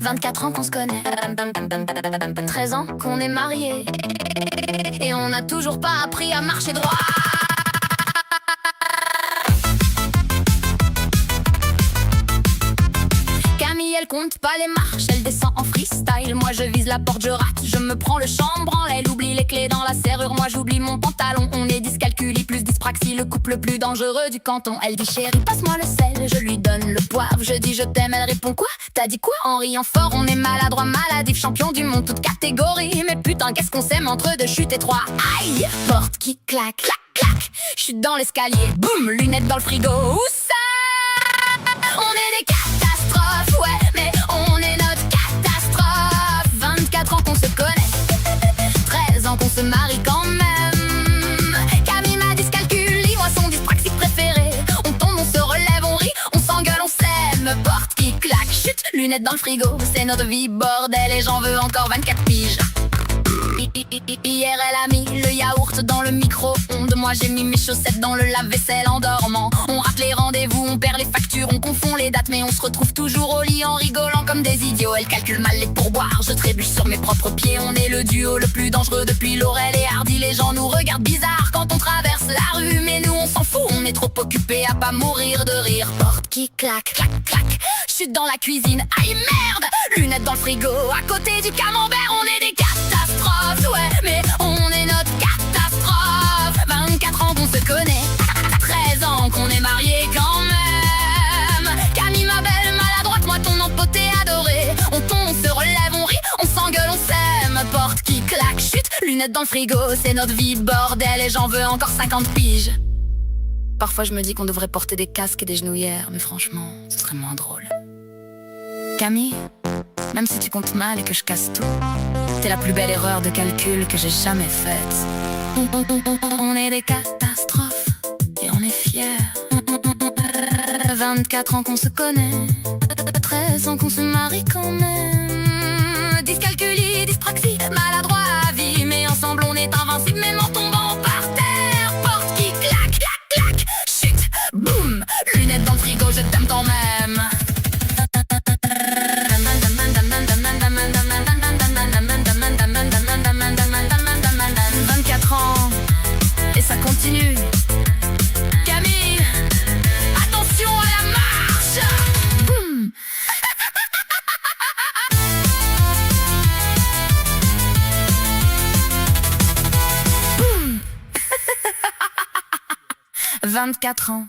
24 ans qu'on se connaît, 13 ans qu'on est mariés, et on n'a toujours pas appris à marcher droit. Camille, elle compte pas les marches, elle descend en freestyle. Moi je vise la porte, je rate, je me prends le chambranle. Elle oublie les clés dans la serrure, moi j'oublie mon pantalon. On est dyscalculie plus dyspraxie, le couple le plus dangereux du canton. Elle dit chérie, passe-moi le sel, je lui donne le poivre. Je dis je t'aime, elle répond quoi? T'as dit quoi? En riant fort, on est maladroit, maladif, champion du monde, toute catégorie. Mais putain, qu'est-ce qu'on s'aime entre deux chutes et trois. Aïe! Porte qui claque, clac, clac. J'suis dans l'escalier, boum, lunettes dans le frigo. Où ça? On est des catastrophes, ouais, mais on est notre catastrophe. 24 ans qu'on se connaît, 13 ans qu'on se marie quand même. Camille m'a dyscalculie, moi son dyspraxique préféré. On tombe, on se relève, on rit, on s'engueule, on s'aime. Porte qui claque, chute, lunettes dans le frigo. C'est notre vie, bordel, et j'en veux encore 24 piges. Hier elle a mis le yaourt dans le micro-ondes. Moi j'ai mis mes chaussettes dans le lave-vaisselle en dormant. On rate les rendez-vous, on perd les factures, on confond les dates, mais on se retrouve toujours au lit en rigolant comme des idiots. Elle calcule mal les pourboires, je trébuche sur mes propres pieds. On est le duo le plus dangereux depuis Laurel et Hardy. Les gens nous regardent bizarre quand on traverse la rue, mais nous on s'en fout, on est trop occupés à pas mourir de rire. Porte qui claque, clac, clac. Chute dans la cuisine, aïe merde. Lunettes dans le frigo, à côté du camembert. On est des catastrophes, ouais, mais on est notre catastrophe. 24 ans qu'on se connaît, 13 ans qu'on est mariés quand même. Camille ma belle maladroite, moi ton empoté adoré. On tombe, on se relève, on rit, on s'engueule, on s'aime. Porte qui claque, chute, lunettes dans le frigo. C'est notre vie, bordel, et j'en veux encore 50 piges. Parfois je me dis qu'on devrait porter des casques et des genouillères, mais franchement, ce serait moins drôle. Camille, même si tu comptes mal et que je casse tout, t'es la plus belle erreur de calcul que j'ai jamais faite. On est des catastrophes et on est fiers. 24 ans qu'on se connaît, 13 ans qu'on se marie quand même. Dyscalculie, dyspraxie, maladroit à vie, mais ensemble on est invincible, même en tombant par terre. Porte qui claque, clac, clac, chute, boum, lunettes dans le frigo, je t'aime quand même. 24 ans, et ça continue. Camille, attention à la marche. Boum. 24 ans.